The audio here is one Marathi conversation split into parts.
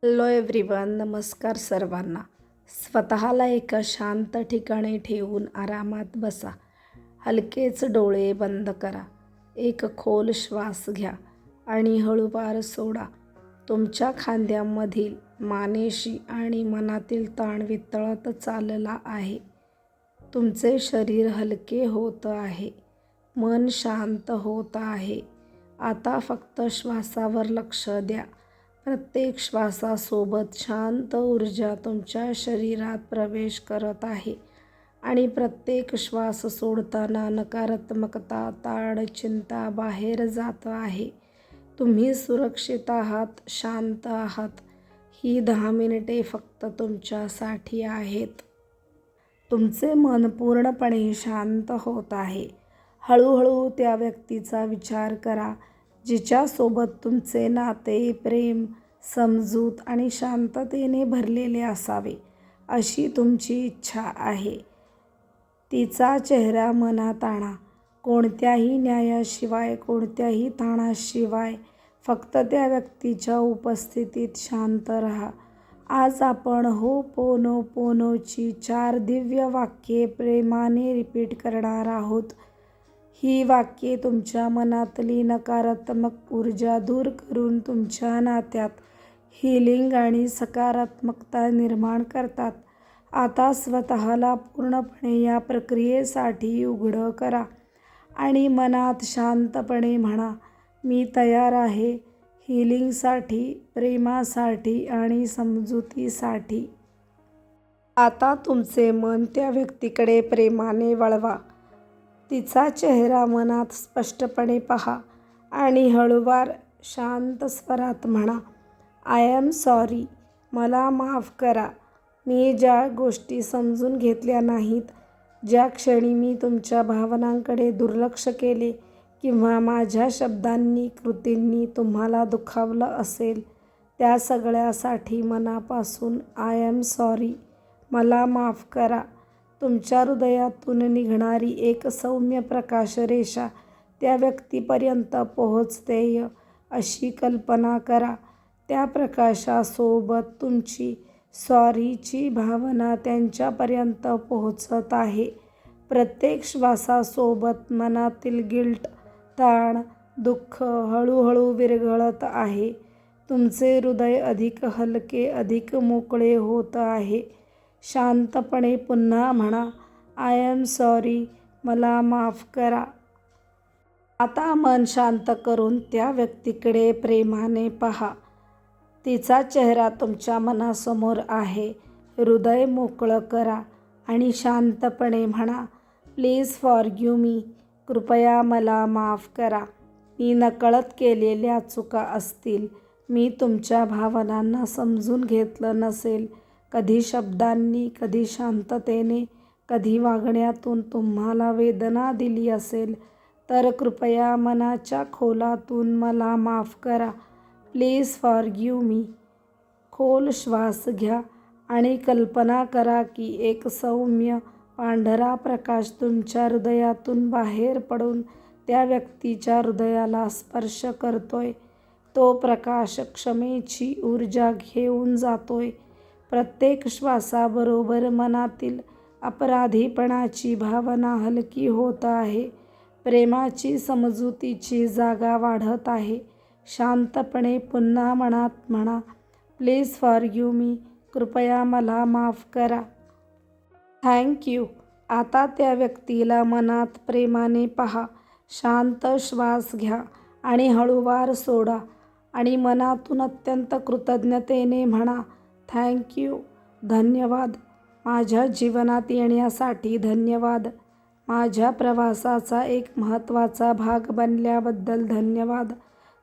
हॅलो एव्हरीवन, नमस्कार सर्वांना. स्वतःला एका शांत ठिकाणी ठेवून आरामात बसा. हलकेच डोळे बंद करा. एक खोल श्वास घ्या आणि हळूवार सोडा. तुमच्या खांद्यांमधील मानेशी आणि मनातील ताण वितळत चालला आहे. तुमचे शरीर हलके होत आहे. मन शांत होत आहे. आता फक्त श्वासावर लक्ष द्या. प्रत्येक श्वासासोबत शांत ऊर्जा तुमच्या शरीरात प्रवेश करत आहे आणि प्रत्येक श्वास सोडताना नकारात्मकता, ताण, चिंता बाहेर जात आहे. तुम्ही सुरक्षित आहात, शांत आहात. ही 10 मिनिटे फक्त तुमच्यासाठी आहेत. तुमचे मन पूर्णपणे शांत होत आहे. हळूहळू त्या व्यक्तीचा विचार करा जिच्यासोबत तुमचे नाते, प्रेम, समजूत आणि शांततेने भरलेले असावे अशी तुमची इच्छा आहे. तिचा चेहरा मनात आणा. कोणत्याही न्यायाशिवाय, कोणत्याही ताणाशिवाय फक्त त्या व्यक्तीच्या उपस्थितीत शांत राहा. आज आपण हो'पोनोपोनोची 4 दिव्य वाक्ये प्रेमाने रिपीट करणार आहोत. ही वाक्ये तुमच्या मनातली नकारात्मक ऊर्जा दूर करून तुमच्या नात्यात हीलिंग आणि सकारात्मकता निर्माण करतात. आता स्वतःला पूर्णपणे या प्रक्रियेसाठी उघडं करा आणि मनात शांतपणे म्हणा, मी तयार आहे हीलिंगसाठी, प्रेमासाठी आणि समजुतीसाठी. आता तुमचे मन त्या व्यक्तीकडे प्रेमाने वळवा. तिचा चेहरा मनात स्पष्टपणे पहा आणि हळूवार, शांत स्वरात म्हणा, आय एम सॉरी. मला माफ करा. मी ज्या गोष्टी समजून घेतल्या नाहीत, ज्या क्षणी मी तुमच्या भावनांकडे दुर्लक्ष केले किंवा माझ्या शब्दांनी, कृतींनी तुम्हाला दुखावलं असेल, त्या सगळ्यासाठी मनापासून आय एम सॉरी. मला माफ करा. तुमच्या हृदयातून निघणारी एक सौम्य प्रकाशरेषा त्या व्यक्तीपर्यंत पोहोचतेय अशी कल्पना करा. त्या प्रकाशासोबत तुमची सॉरीची भावना त्यांच्यापर्यंत पोहोचत आहे. प्रत्येक श्वासासोबत मनातील गिल्ट, ताण, दुःख हळूहळू विरघळत आहे. तुमचे हृदय अधिक हलके, अधिक मोकळे होत आहे. शांतपणे पुन्हा म्हणा, आय एम सॉरी. मला माफ करा. आता मन शांत करून त्या व्यक्तीकडे प्रेमाने पहा. तिचा चेहरा तुमच्या मनासमोर आहे. हृदय मोकळं करा आणि शांतपणे म्हणा, प्लीज फॉरगिव्ह मी. कृपया मला माफ करा. मी नकळत केलेल्या चुका असतील. मी तुमच्या भावनांना समजून घेतलं नसेल. कधी शब्दांनी, कधी शांततेने, कधी वागण्यातून तुम्हाला वेदना दिली असेल तर कृपया मनाच्या खोलातून मला माफ करा. Please forgive me. खोल श्वास घ्या आणि कल्पना करा की एक सौम्य पांढरा प्रकाश तुमच्या हृदयातून बाहेर पडून त्या व्यक्तीच्या हृदयाला स्पर्श करतोय. तो प्रकाश क्षमेची ऊर्जा घेऊन जातोय. प्रत्येक श्वासाबरोबर मनातील अपराधीपणाची भावना हलकी होत आहे. प्रेमाची, समजुतीची जागा वाढत आहे. शांतपणे पुन्हा मनात म्हणा, प्लीज फॉरगिव्ह मी. कृपया मला माफ करा. Thank you. आता त्या व्यक्तीला मनात प्रेमाने पहा. शांत श्वास घ्या आणि हळूवार सोडा आणि मनातून अत्यंत कृतज्ञतेने म्हणा, थँक यू. धन्यवाद. माझ्या जीवनात येण्यासाठी धन्यवाद. माझ्या प्रवासाचा एक महत्त्वाचा भाग बनल्याबद्दल धन्यवाद.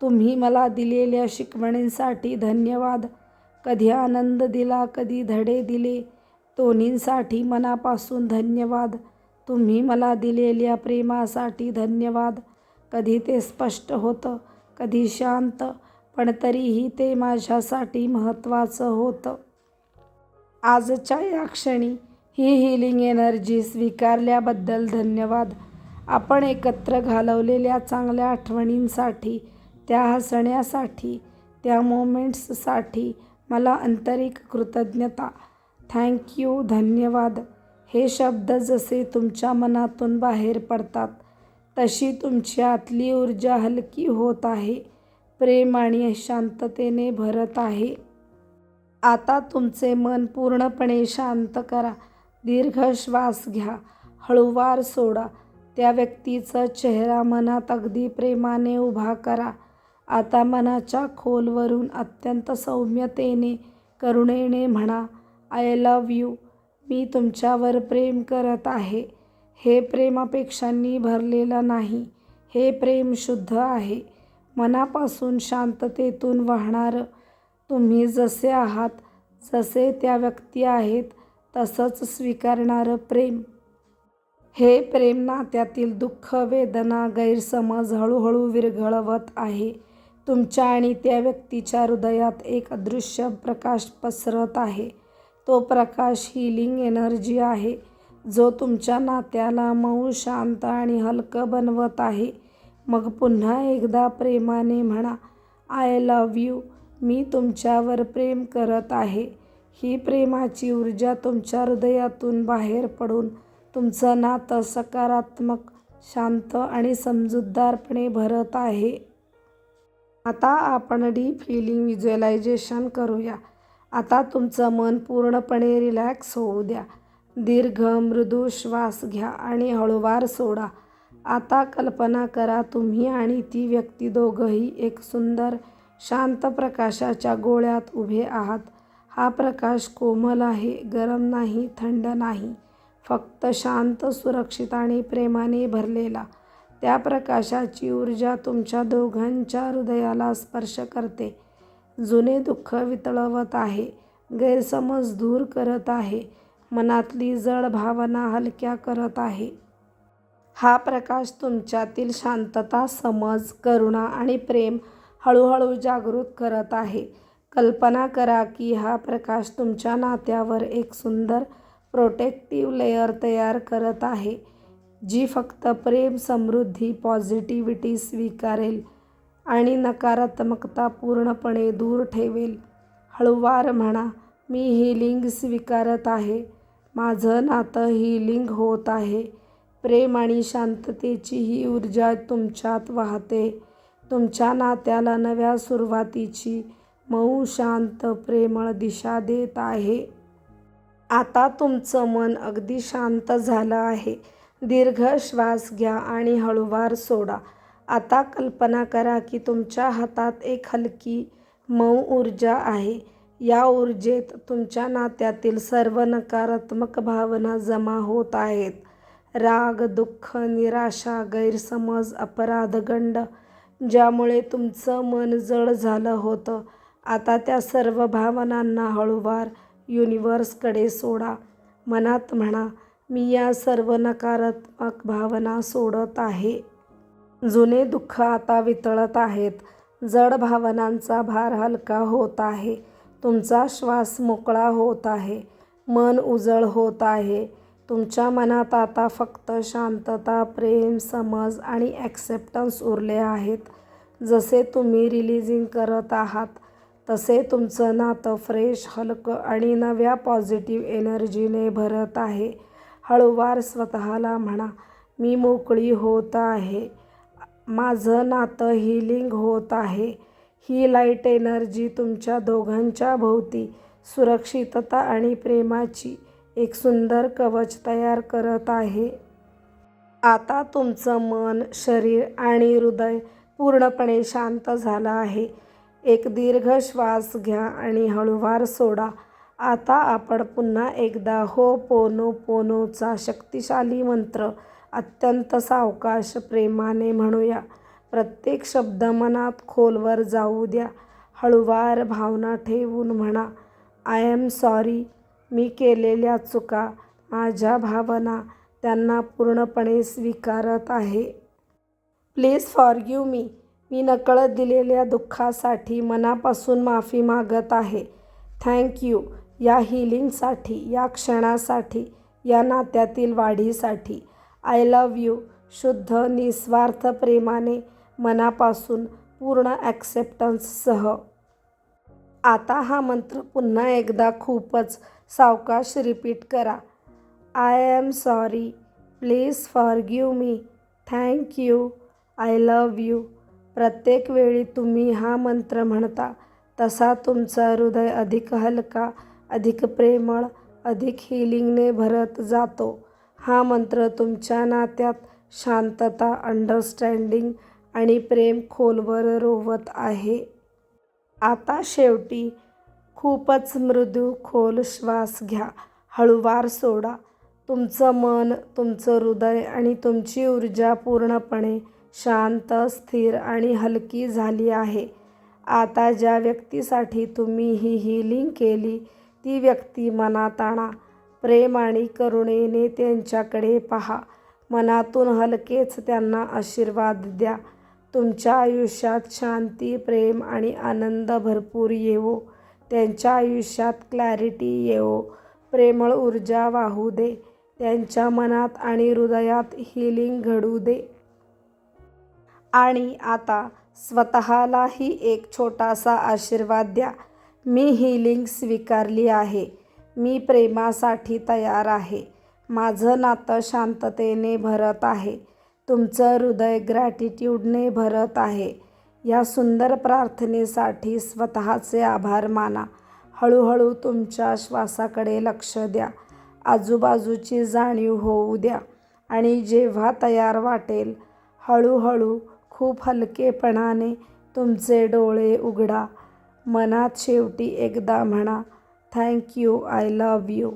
तुम्ही मला दिलेल्या शिकवणींसाठी धन्यवाद. कधी आनंद दिला, कधी धडे दिले. दोन्हींसाठी मनापासून धन्यवाद. तुम्ही मला दिलेल्या प्रेमासाठी धन्यवाद. कधी ते स्पष्ट होतं, कधी शांत, पण तरीही ते माझ्यासाठी महत्त्वाचं होतं. आजच्या या क्षणी ही हीलिंग एनर्जी स्वीकारल्याबद्दल धन्यवाद. आपण एकत्र घालवलेल्या चांगल्या आठवणींसाठी, त्या हसण्यासाठी, त्या मोमेंट्ससाठी मला आंतरिक कृतज्ञता. थँक यू, धन्यवाद. हे शब्द जसे तुमच्या मनातून बाहेर पडतात तशी तुमची आतली ऊर्जा हलकी होत आहे. प्रेम आणि शांततेने भरत आहे. आता तुमचे मन पूर्णपणे शांत करा. दीर्घ श्वास घ्या. हळूवार सोडा. त्या व्यक्तीचा चेहरा मनात अगदी प्रेमाने उभा करा. आता मनाच्या खोलवरून अत्यंत सौम्यतेने, करुणेने म्हणा, आय लव्ह यू. मी तुमच्यावर प्रेम करत आहे. हे प्रेम अपेक्षांनी भरलेलं नाही. हे प्रेम शुद्ध आहे. मनापासून शांततेतून वाहणारं. तुम्ही जसे आहात, जसे त्या व्यक्ती आहेत तसंच स्वीकारणारं प्रेम. हे प्रेम नात्यातील दुःख, वेदना, गैरसमज हळूहळू विरघळवत आहे. तुमच्या आणि त्या व्यक्तीच्या हृदयात एक अदृश्य प्रकाश पसरत आहे. तो प्रकाश हीलिंग एनर्जी आहे, जो तुमच्या नात्याला मऊ, शांत आणि हलकं बनवत आहे. मग पुन्हा एकदा प्रेमाने म्हणा, आय लव्ह यू. मी तुमच्यावर प्रेम करत आहे. ही प्रेमाची ऊर्जा तुमच्या हृदयातून बाहेर पडून तुमचं नातं सकारात्मक, शांत आणि समजूतदारपणे भरत आहे. आता आपण डीप हीलिंग व्हिज्युअलायझेशन करूया. आता तुमचं मन पूर्णपणे रिलॅक्स होऊ द्या. दीर्घ मृदू श्वास घ्या आणि हळूवार सोडा. आता कल्पना करा, तुम्ही आणि ती व्यक्ती दोघंही एक सुंदर, शांत प्रकाशाच्या गोळ्यात उभे आहात. हा प्रकाश कोमल आहे, गरम नाही, थंड नाही, फक्त शांत, सुरक्षित आणि प्रेमाने भरलेला. त्या प्रकाशाची ऊर्जा तुमच्या दोघांच्या हृदयाला स्पर्श करते. जुने दुःख वितळवत आहे. गैरसमज दूर करत आहे. मनातली जड भावना हलक्या करत आहे. हा प्रकाश तुमच्यातील शांतता, समज, करुणा आणि प्रेम हळूहळू जागृत करत आहे. कल्पना करा की हा प्रकाश तुमच्या नात्यावर एक सुंदर प्रोटेक्टिव्ह लेयर तयार करत आहे, जी फक्त प्रेम, समृद्धी, पॉझिटिव्हिटी स्वीकारेल आणि नकारात्मकता पूर्णपणे दूर ठेवेल. हळूवार म्हणा, मी हीलिंग स्वीकारत आहे. माझं नातं हीलिंग होत आहे. प्रेम आणि शांततेची ही ऊर्जा तुमच्यात वाहते. तुमच्या नात्याला नव्या सुरुवातीची मऊ, शांत, प्रेमळ दिशा देत आहे. आता तुमचं मन अगदी शांत झालं आहे. दीर्घ श्वास घ्या आणि हळूवार सोडा. आता कल्पना करा की तुमच्या हातात एक हलकी, मऊ ऊर्जा आहे. या ऊर्जेत तुमच्या नात्यातील सर्व नकारात्मक भावना जमा होत आहेत. राग, दुःख, निराशा, गैरसमज, अपराधगंड, ज्यामुळे तुमचं मन जड झालं होतं. आता त्या सर्व भावनांना हळूवार युनिव्हर्सकडे सोडा. मनात म्हणा, मी या सर्व नकारात्मक भावना सोडत आहे. जुने दुःख आता वितळत आहेत. जड भावनांचा भार हलका होत आहे. तुमचा श्वास मोकळा होत आहे. मन उजळ होत आहे. तुमच्या मनात आता फक्त शांतता, प्रेम, समज आणि ॲक्सेप्टन्स उरले आहेत. जसे तुम्ही रिलीजिंग करत आहात, तसे तुमचं नातं फ्रेश, हलकं आणि नव्या पॉझिटिव्ह एनर्जीने भरत आहे. हळूवार स्वतःला म्हणा, मी मोकळी होत आहे. माझं नातं हीलिंग होत आहे. ही लाईट एनर्जी तुमच्या दोघांच्या भोवती सुरक्षितता आणि प्रेमाची एक सुंदर कवच तयार करत आहे. आता तुमचं मन, शरीर आणि हृदय पूर्णपणे शांत झालं आहे. एक दीर्घ श्वास घ्या आणि हळूवार सोडा. आता आपण पुन्हा एकदा हो'पोनोपोनोचा शक्तिशाली मंत्र अत्यंत सावकाश, प्रेमाने म्हणूया. प्रत्येक शब्द मनात खोलवर जाऊ द्या. हळूवार भावना ठेवून म्हणा, आय एम सॉरी. मी केलेल्या चुका, माझ्या भावना, त्यांना पूर्णपणे स्वीकारत आहे. Please forgive me. मी नकळत दिलेल्या दुःखासाठी मनापासून माफी मागत आहे. थँक यू या हीलिंगसाठी, या क्षणासाठी, या नात्यातील वाढीसाठी. I love you. शुद्ध, निस्वार्थ प्रेमाने, मनापासून, पूर्ण ॲक्सेप्टन्ससह. आता हा मंत्र पुन्हा एकदा खूपच सावकाश रिपीट करा. I am sorry. Please forgive me. Thank you. I love you. प्रत्येक वेळी तुम्ही हा मंत्र म्हणता तसा तुमचं हृदय अधिक हलका, अधिक प्रेमळ, अधिक हिलिंगने भरत जातो. हा मंत्र तुमच्या नात्यात शांतता, अंडरस्टँडिंग आणि प्रेम खोलवर रोवत आहे. आता शेवटी खूपच मृदू खोल श्वास घ्या. हळूवार सोडा. तुमचं मन, तुमचं हृदय आणि तुमची ऊर्जा पूर्णपणे शांत, स्थिर आणि हलकी झाली आहे. आता ज्या व्यक्तीसाठी तुम्ही ही हीलिंग केली ती व्यक्ती मनात आणा. प्रेम आणि करुणेने त्यांच्याकडे पहा. मनातून हलकेच त्यांना आशीर्वाद द्या. तुमच्या आयुष्यात शांती, प्रेम आणि आनंद भरपूर येवो. त्यांच्या आयुष्यात क्लॅरिटी येवो. प्रेमळ ऊर्जा वाहू दे. त्यांच्या मनात आणि हृदयात हीलिंग घडू दे. आणि आता स्वतःलाही एक छोटासा आशीर्वाद द्या. मी हीलिंग स्वीकारली आहे. मी प्रेमासाठी तयार आहे. माझं नातं शांततेने भरत आहे. तुमचं हृदय ग्रॅटिट्यूडने भरत आहे. या सुंदर प्रार्थनेसाठी स्वतःचे आभार माना. हळूहळू तुमच्या श्वासाकडे लक्ष द्या. आजूबाजूची जाणीव होऊ द्या. आणि जेव्हा तयार वाटेल, हळूहळू खूप हलकेपणाने तुमचे डोळे उघडा. मनात शेवटी एकदा म्हणा, thank you, I love you.